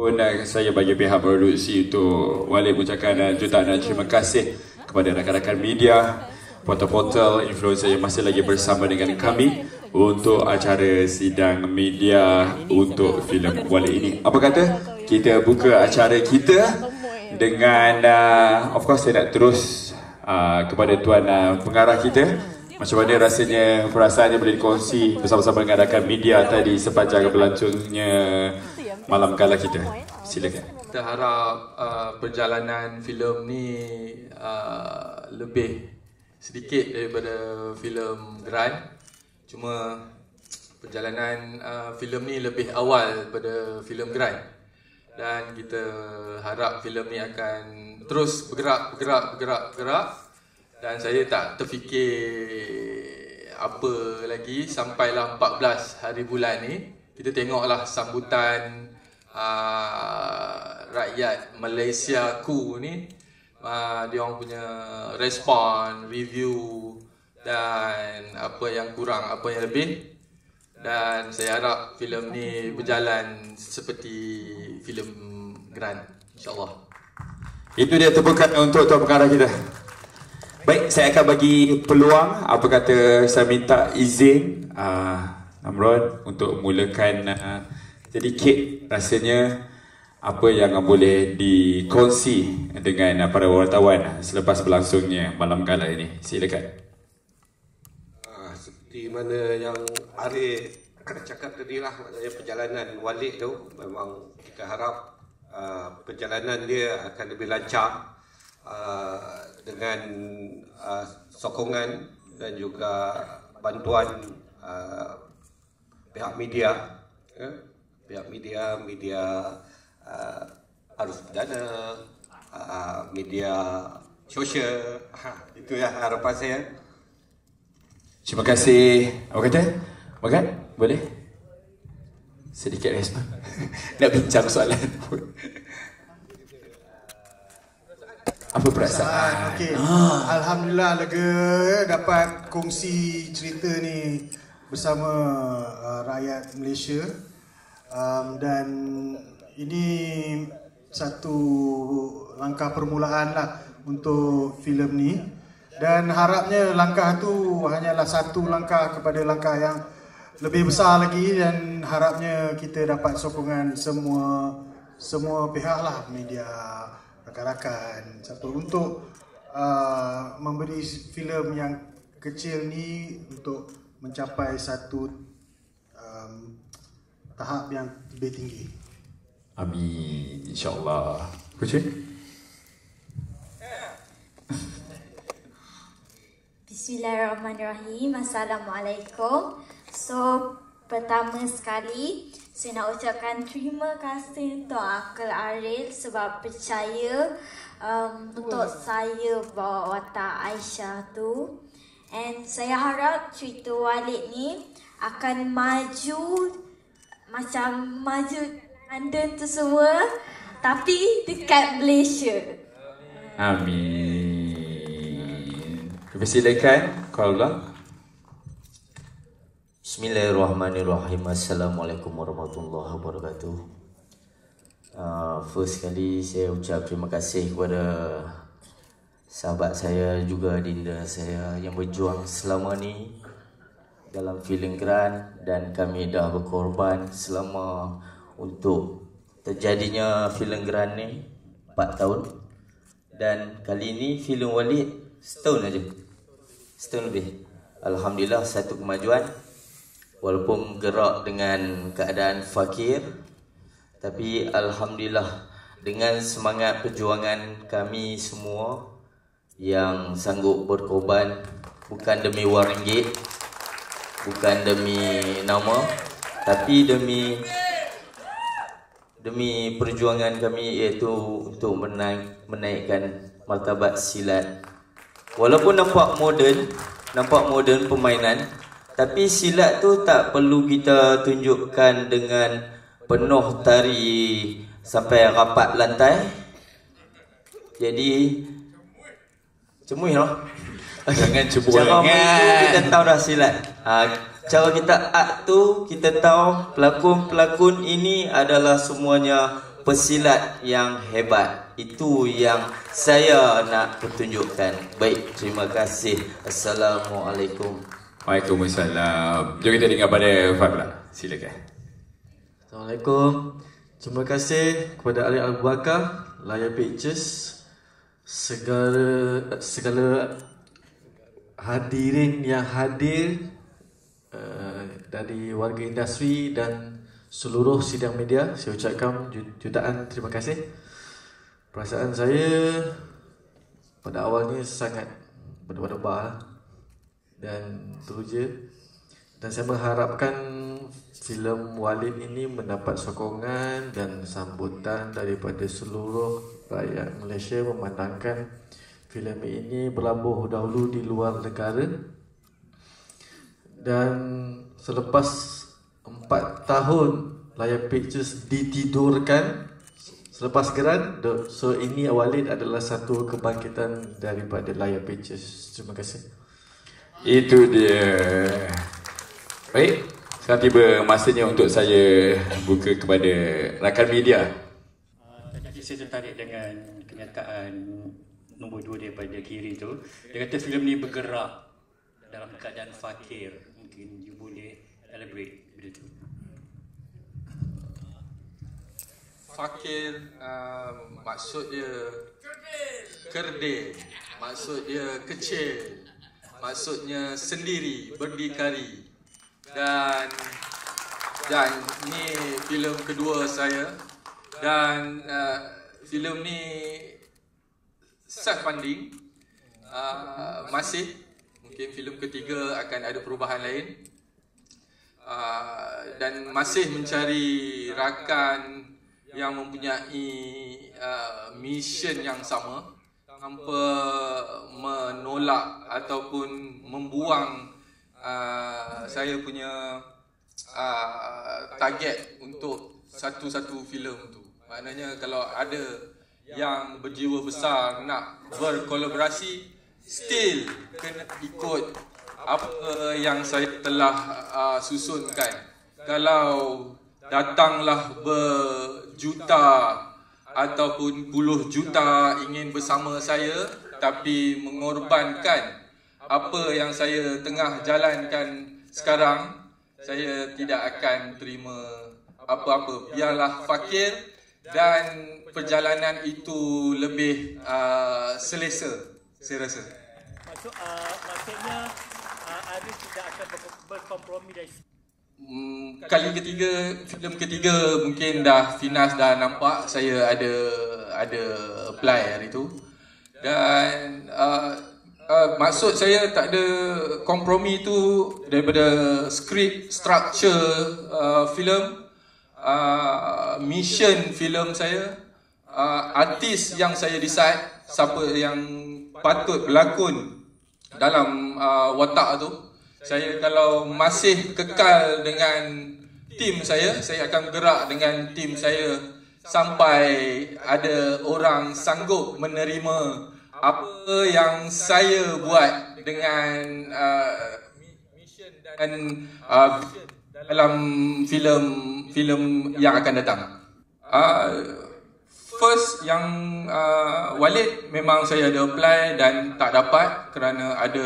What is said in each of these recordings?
pun saya bagi pihak produksi untuk Walid mengucapkan jutaan dan terima kasih kepada rakan-rakan media, portal-portal influencer yang masih lagi bersama dengan kami untuk acara sidang media untuk filem Walid ini. Apa kata kita buka acara kita dengan of course saya nak terus kepada tuan pengarah kita. Macam mana rasanya, perasaannya boleh dikongsi bersama-sama dengan rakan media tadi sepanjang berlangsungnya malam gala kita. Silakan. Kita harap perjalanan filem ni lebih sedikit daripada filem Grand. Cuma perjalanan filem ni lebih awal daripada filem Grand. Dan kita harap filem ni akan terus bergerak. Dan saya tak terfikir apa lagi sampailah 14 hari bulan ni. Kita tengoklah sambutan rakyat Malaysia ku ni, dia orang punya respon, review dan apa yang kurang, apa yang lebih. Dan saya harap filem ni berjalan seperti filem Grand, insyaAllah. Itu dia tepukan untuk tuan pengarah kita. Baik, saya akan bagi peluang, apa kata saya minta izin Namron untuk mulakan sedikit rasanya apa yang boleh dikongsi dengan para wartawan selepas berlangsungnya malam gala ini. Silakan. Seperti mana yang Arif cakap tadi lah, maknanya perjalanan Walid tu memang kita harap perjalanan dia akan lebih lancar dengan sokongan dan juga bantuan pihak media, media arus perdana, media sosial. Itu ya harapan saya. Terima kasih. Apa kata? Makan? Boleh? Sedikit respon. Nak bincang soalan pun. Apa perasaan? Okey. Alhamdulillah lega dapat kongsi cerita ni bersama rakyat Malaysia. Dan ini satu langkah permulaan lah untuk filem ni. Dan harapnya langkah tu hanyalah satu langkah kepada langkah yang lebih besar lagi. Dan harapnya kita dapat sokongan semua pihak lah, media, rakan-rakan, untuk memberi filem yang kecil ni untuk mencapai satu tahap yang lebih tinggi. Amin, insyaAllah. Kucing? Bismillahirrahmanirrahim. Assalamualaikum. So, pertama sekali saya nak ucapkan terima kasih untuk Uncle Aril sebab percaya untuk saya bawa watak Aisyah tu. And saya harap cerita Walid ni akan maju macam maju London tu semua, tapi dekat Malaysia. Amin. Persilakan, Qaulullah. Bismillahirrahmanirrahim. Assalamualaikum warahmatullahi wabarakatuh. First kali saya ucap terima kasih kepada sahabat saya juga dinda saya yang berjuang selama ni dalam filem Grand, dan kami dah berkorban selama untuk terjadinya filem Grand ni 4 tahun. Dan kali ni filem Walid setahun aja. Setahun lebih. Alhamdulillah, satu kemajuan. Walaupun gerak dengan keadaan fakir, tapi alhamdulillah dengan semangat perjuangan kami semua yang sanggup berkorban, bukan demi wang ringgit, bukan demi nama, tapi demi perjuangan kami, iaitu untuk menaikkan martabat silat. Walaupun nampak moden permainan, tapi silat tu tak perlu kita tunjukkan dengan penuh tari sampai rapat lantai. Jadi cemuih lah. Jangan cemuih. Cara main tu kita tahu dah silat. Cara kita act tu kita tahu pelakon-pelakon ini adalah semuanya pesilat yang hebat. Itu yang saya nak pertunjukkan. Baik, terima kasih. Assalamualaikum. Waalaikumsalam. Jom kita dengar pada Fad pula. Silakan. Assalamualaikum. Terima kasih kepada Ali Abu Bakar, Layar Pictures, segala hadirin yang hadir dari warga industri dan seluruh sidang media. Saya ucapkan jutaan terima kasih. Perasaan saya pada awalnya sangat berdebar-debar dan teruja, dan saya mengharapkan filem Walid ini mendapat sokongan dan sambutan daripada seluruh rakyat Malaysia, memandangkan filem ini berlabuh dahulu di luar negara. Dan selepas 4 tahun Layar Pictures ditidurkan selepas geran, so ini Walid adalah satu kebangkitan daripada Layar Pictures. Terima kasih. Itu dia. Baik, sekarang tiba masanya untuk saya buka kepada rakan media. Tadi saya tertarik dengan kenyataan nombor 2 daripada kiri tu. Dia kata filem ni bergerak dalam keadaan fakir. Mungkin you boleh elaborate benda tu. Fakir maksud dia kerdil, maksud dia kecil, maksudnya sendiri, berdikari. Dan ni filem kedua saya, dan filem ni self funding. Masih mungkin filem ketiga akan ada perubahan lain, dan masih mencari rakan yang mempunyai mission yang sama, tanpa menolak ataupun membuang saya punya target untuk satu-satu filem tu. Maknanya kalau ada yang berjiwa besar nak berkolaborasi, still kena ikut apa yang saya telah susunkan. Kalau datanglah berjuta ataupun puluh juta ingin bersama saya, tapi mengorbankan apa yang saya tengah jalankan sekarang, saya tidak akan terima apa-apa. Biarlah fakir dan perjalanan itu lebih selesa, saya rasa. Maksudnya Arif tidak akan berkompromi dari kali ketiga, filem ketiga mungkin dah Finas dah nampak saya ada apply hari tu. Dan maksud saya tak ada kompromi tu daripada skrip, structure filem, mission filem saya, artis yang saya decide siapa yang patut berlakon dalam watak tu. Saya kalau masih kekal dengan tim saya akan bergerak dengan tim saya sampai ada orang sanggup menerima apa yang saya buat dengan mission dan dalam filem yang akan datang. First yang Walid memang saya ada apply dan tak dapat kerana ada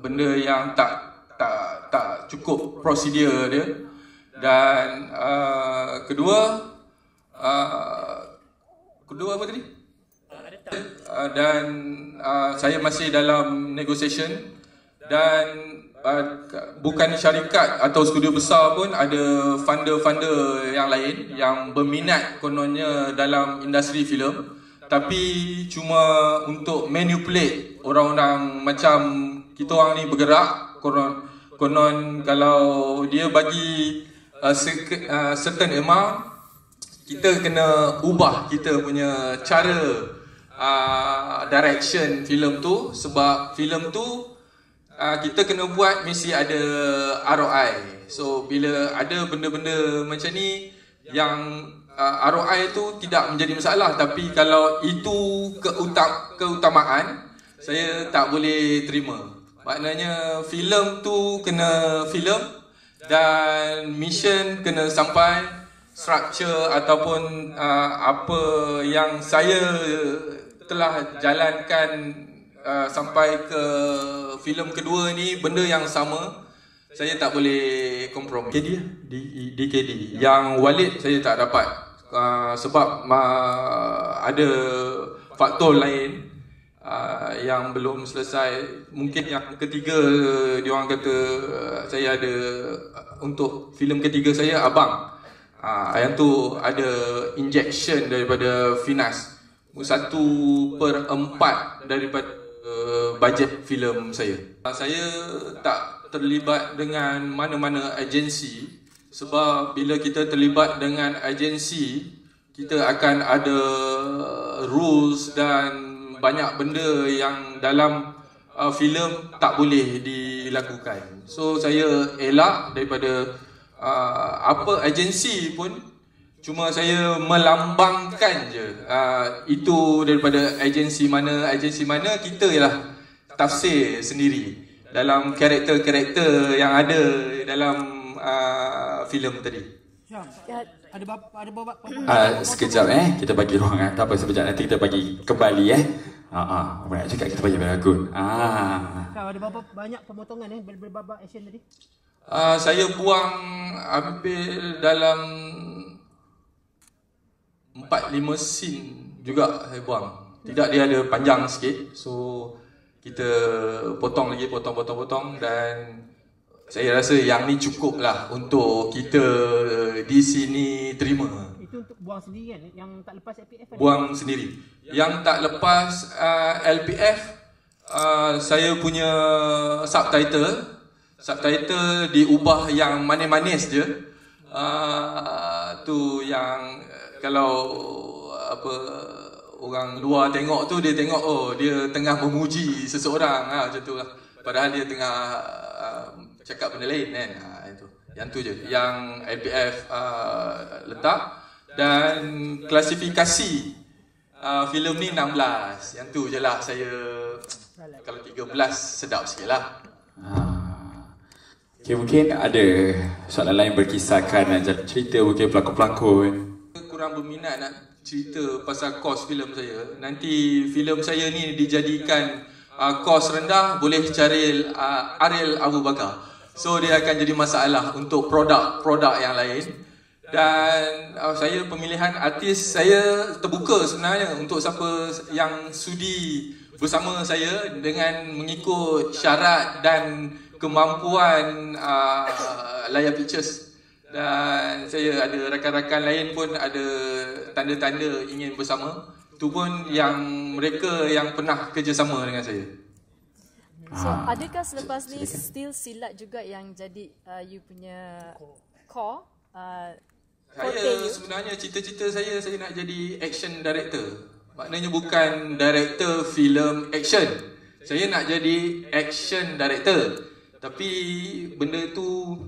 benda yang tak cukup prosedur dia. Dan kedua apa tadi? Dan saya masih dalam negotiation, dan bukan syarikat atau studio besar pun, ada funder-funder yang lain yang berminat kononnya dalam industri filem, tapi cuma untuk manipulate orang-orang macam kita orang ni bergerak. Konon kalau dia bagi certain amount, kita kena ubah kita punya cara direction filem tu, sebab filem tu kita kena buat mesti ada ROI. So bila ada benda-benda macam ni yang ROI tu tidak menjadi masalah, tapi kalau itu keutamaan, saya tak boleh terima. Maknanya filem tu kena filem dan mission kena sampai. struktur ataupun apa yang saya telah jalankan sampai ke filem kedua ni, benda yang sama, saya tak boleh kompromi. Di KD. Yang Walid saya tak dapat sebab ada faktor lain yang belum selesai. Mungkin yang ketiga diorang kata saya ada untuk filem ketiga saya Abang. Yang tu ada injection daripada Finas 1/4 daripada bajet filem saya. Saya tak terlibat dengan mana-mana agensi sebab bila kita terlibat dengan agensi, kita akan ada rules dan banyak benda yang dalam filem tak boleh dilakukan. So saya elak daripada apa agensi pun, cuma saya melambangkan je itu daripada agensi mana kita ialah tafsir sendiri dalam karakter-karakter yang ada dalam filem tadi. Ada bawa sekejap kita bagi ruang tak apa, sekejap nanti kita bagi kembali banyak cakap kita bagi beragun. Ada berapa banyak pemotongan berbabak action tadi? Saya buang hampir dalam 4-5 scene juga saya buang. Tidak, dia ada panjang sikit. So kita potong lagi, potong dan saya rasa yang ni cukup lah untuk kita di sini terima. Itu untuk buang sendiri kan? Yang tak lepas LPF kan? Buang sendiri. Yang tak lepas LPF, saya punya subtitle diubah yang manis-manis je. Tu yang kalau orang luar tengok tu, dia tengok dia tengah memuji seseorang macam tu lah. Padahal dia tengah cakap benda lain kan. Itu. Yang tu je yang LPF letak. Dan klasifikasi filem ni 16. Yang tu je lah saya. Kalau 13 sedap sikit lah. Okay, mungkin ada soalan lain berkisahkan cerita mungkin pelakon-pelakon. Kurang berminat nak cerita pasal kos filem saya. Nanti filem saya ni dijadikan kos rendah, boleh cari Ariel Abu Bakar. So dia akan jadi masalah untuk produk yang lain. Dan saya pemilihan artis saya terbuka sebenarnya untuk siapa yang sudi bersama saya dengan mengikut syarat dan kemampuan layar pictures. Dan saya ada rakan-rakan lain pun ada tanda-tanda ingin bersama. Itu pun yang mereka yang pernah kerjasama dengan saya. So adakah selepas ni still silat juga yang jadi you punya core? Saya sebenarnya cita-cita saya nak jadi action director. Maknanya bukan director filem action. Saya nak jadi action director. Tapi benda tu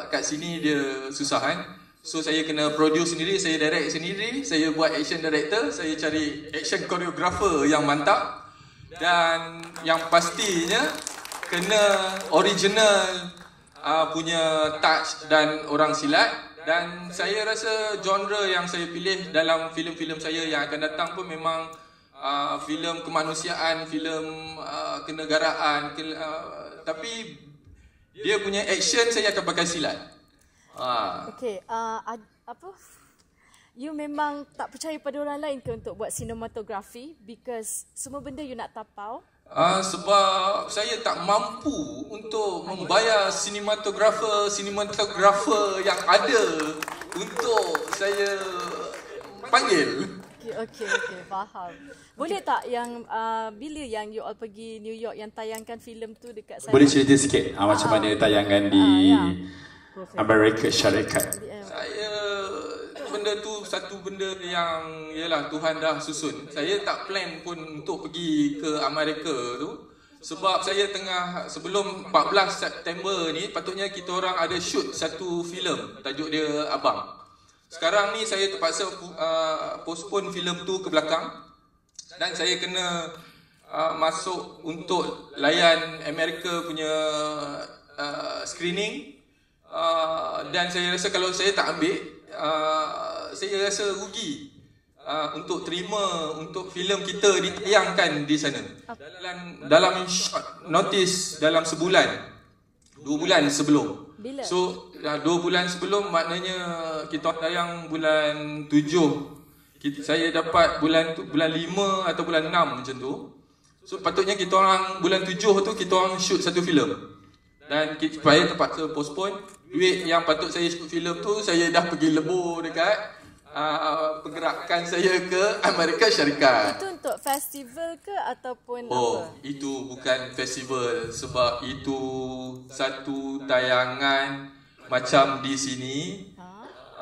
kat sini dia susah kan. So saya kena produce sendiri, saya direct sendiri, saya buat action director, saya cari action choreographer yang mantap. Dan yang pastinya kena original punya touch dan orang silat. Dan saya rasa genre yang saya pilih dalam filem-filem saya yang akan datang pun memang filem kemanusiaan, filem kenegaraan, tapi dia punya action saya akan pakai silat. Okay, you memang tak percaya pada orang lain ke untuk buat cinematography because semua benda you nak tapau? Sebab saya tak mampu untuk membayar sinematografer yang ada untuk saya panggil. Okay, faham. Boleh tak yang bila yang you all pergi New York yang tayangkan filem tu dekat sana? Boleh cerita sikit macam mana tayangan di Amerika Syarikat? Saya benda tu satu benda yang yalah Tuhan dah susun. Saya tak plan pun untuk pergi ke Amerika tu sebab saya tengah sebelum 14 September ni patutnya kita orang ada shoot satu filem tajuk dia Abang. Sekarang ni saya terpaksa postpone filem tu ke belakang dan saya kena masuk untuk layan Amerika punya screening Dan saya rasa kalau saya tak ambil, saya rasa rugi untuk terima untuk filem kita ditayangkan di sana. Dalam short notice, dalam sebulan, 2 bulan sebelum. Bila? So 2 bulan sebelum, maknanya kita tayang bulan 7. Saya dapat bulan 5 atau bulan 6 macam tu. So patutnya kita orang bulan 7 tu kita orang shoot satu filem. Dan supaya terpaksa postpone, duit yang patut saya shoot filem tu saya dah pergi lebur dekat pergerakan saya ke Amerika Syarikat. Itu untuk festival ke ataupun apa? Oh, itu bukan festival, sebab itu satu tayangan macam di sini.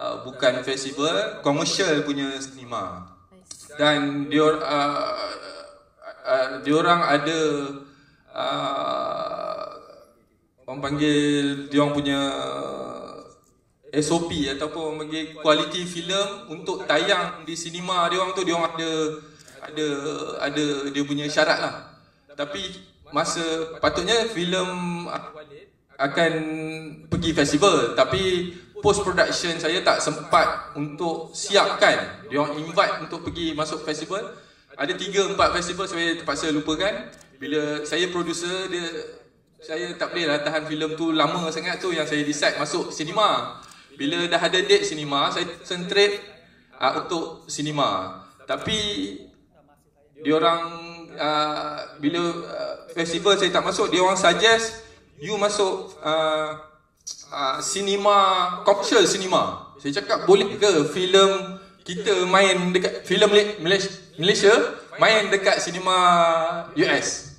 Bukan festival, komersial punya sinema. Dan diorang ada orang panggil, diorang punya SOP ataupun panggil kualiti filem untuk tayang di sinema diorang tu. Diorang ada dia punya syarat lah. Tapi masa patutnya filem akan pergi festival, tapi post production saya tak sempat untuk siapkan. Diorang invite untuk pergi masuk festival. Ada 3-4 festival saya terpaksa lupakan. Bila saya producer, saya tak boleh lah tahan filem tu lama sangat tu, yang saya decide masuk sinema. Bila dah ada date sinema, saya concentrate untuk sinema. Tapi diorang bila festival saya tak masuk, diorang suggest you masuk sinema, commercial cinema. Saya cakap, boleh ke filem kita main dekat filem Malaysia main dekat sinema US?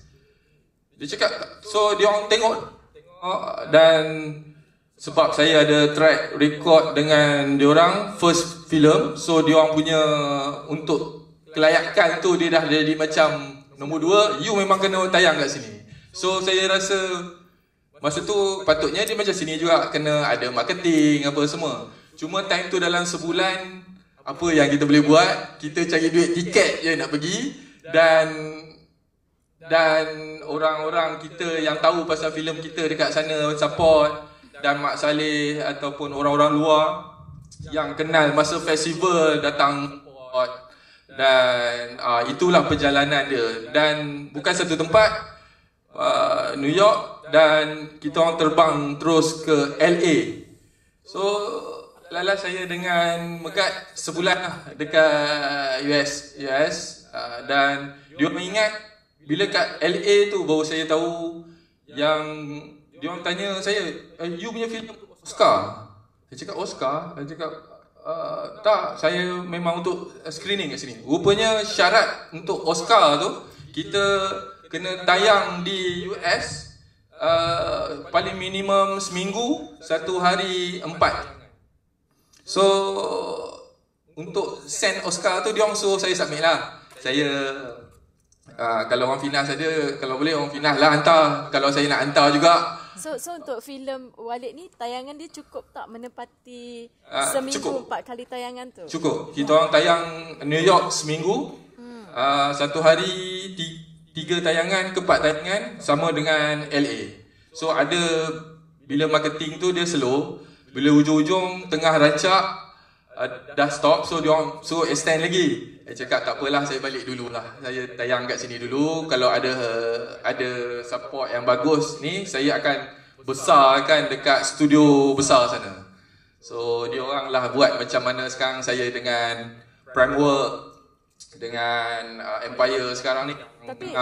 Dia cakap, so dia orang tengok dan sebab saya ada track record dengan dia orang first film, so dia orang punya untuk kelayakan tu dia dah jadi macam nombor 2, you memang kena tayang kat sini. So saya rasa masa tu patutnya dia macam sini juga, kena ada marketing apa semua. Cuma time tu dalam sebulan, apa yang kita boleh buat? Kita cari duit tiket je nak pergi. Dan orang-orang kita yang tahu pasal filem kita dekat sana support. Dan Mak Saleh ataupun orang-orang luar yang kenal masa festival datang support. Dan itulah perjalanan dia. Dan bukan satu tempat, New York, dan kita orang terbang terus ke LA. So lalas saya dengan Megat sebulan lah dekat US. Dan dia mengingat bila kat LA tu baru saya tahu yang dia orang tanya saya, you punya filem Oscar? Saya cakap Oscar? Saya cakap tak, saya memang untuk screening kat sini. Rupanya syarat untuk Oscar tu kita kena tayang di US paling minimum seminggu, 1 hari 4. So untuk send Oscar tu dia orang suruh saya submit lah. Saya kalau orang Finas ada, kalau boleh orang Finas lah hantar. Kalau saya nak hantar juga. So untuk filem Walid ni tayangan dia cukup tak menepati seminggu cukup. 4 kali tayangan tu? Cukup. Kita orang tayang New York seminggu. 1 hari 3 tayangan ke 4 tayangan sama dengan LA. So ada bila marketing tu dia slow, bila hujung-hujung tengah rancak dah stop, so dia orang suruh extend lagi. Saya cakap tak apalah, saya balik dululah. Saya tayang kat sini dulu. Kalau ada support yang bagus ni, saya akan besarkan dekat studio besar sana. So dia orang lah buat macam mana sekarang saya dengan Primework, dengan Empire sekarang ni. Tapi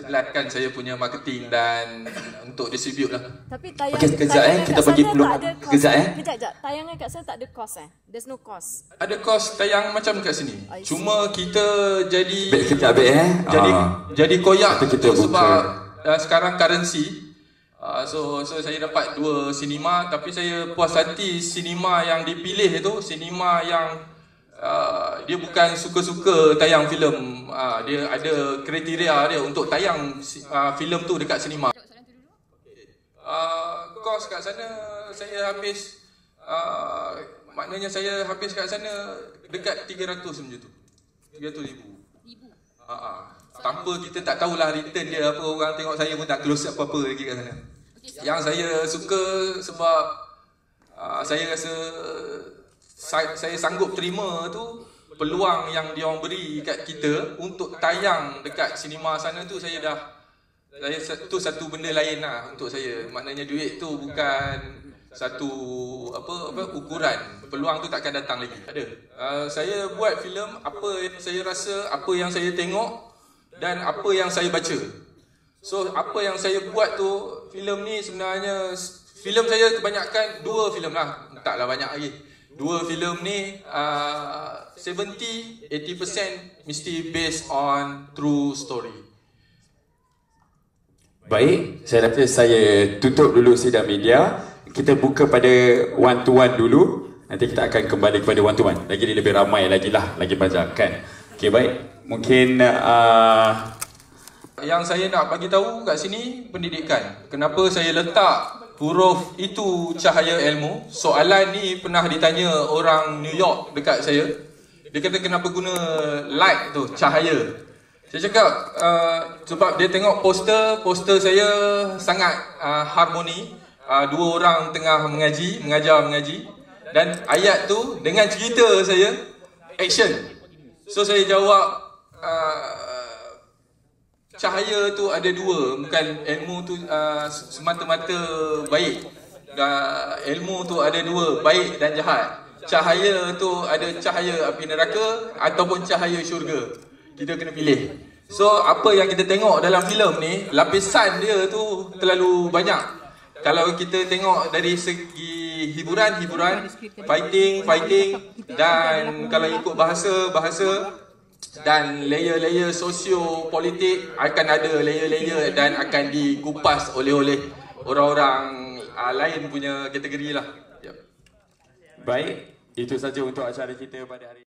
jelaskan saya punya marketing dan untuk distribute lah. Tapi tayangan kita bagi peluang kejap. Tayangan kat sana tak ada cost There's no cost. Ada cost tayang macam kat sini. Cuma kita jadi jadi koyak kita sebab sekarang currency. So saya dapat 2 sinema, tapi saya puas hati sinema yang dipilih itu sinema yang dia bukan suka-suka tayang filem. Dia ada kriteria dia untuk tayang filem tu dekat sinema. Kos kat sana saya habis maknanya saya habis kat sana dekat 300 macam tu. 300,000. Tanpa kita tak tahulah return dia apa. Orang tengok saya pun tak close apa-apa lagi kat sana. Yang saya suka sebab saya rasa saya sanggup terima tu peluang yang dia orang beri kat kita untuk tayang dekat sinema sana tu. Tu satu benda lain lah untuk saya. Maknanya duit tu bukan satu ukuran. Peluang tu takkan datang lagi. Ada. Saya buat filem apa yang saya rasa, apa yang saya tengok dan apa yang saya baca. So apa yang saya buat tu, filem ni sebenarnya filem saya kebanyakan 2 filem lah. Taklah banyak lagi. 2 filem ni 70-80% mesti based on true story. Baik, saya rasa saya tutup dulu sidang media. Kita buka pada one to one dulu. Nanti kita akan kembali kepada one to one. Lagi ni lebih ramai lagi lah, lagi banyak kan. Okey, baik. Mungkin yang saya nak bagi tahu kat sini pendidikan. Kenapa saya letak huruf itu cahaya ilmu? Soalan ni pernah ditanya orang New York dekat saya. Dia kata kenapa guna light tu, cahaya. Saya cakap sebab dia tengok poster saya sangat harmoni. 2 orang tengah mengajar mengaji. Dan ayat tu dengan cerita saya, action. So saya jawab, cahaya tu ada 2, bukan ilmu tu semata-mata baik. Ilmu tu ada 2, baik dan jahat. Cahaya tu ada cahaya api neraka ataupun cahaya syurga. Kita kena pilih. So apa yang kita tengok dalam filem ni, lapisan dia tu terlalu banyak. Kalau kita tengok dari segi hiburan, fighting, dan kalau ikut bahasa dan layer-layer sosio-politik, akan ada layer-layer dan akan dikupas oleh orang-orang lain punya kategori lah. baik, itu saja untuk acara kita pada hari ini.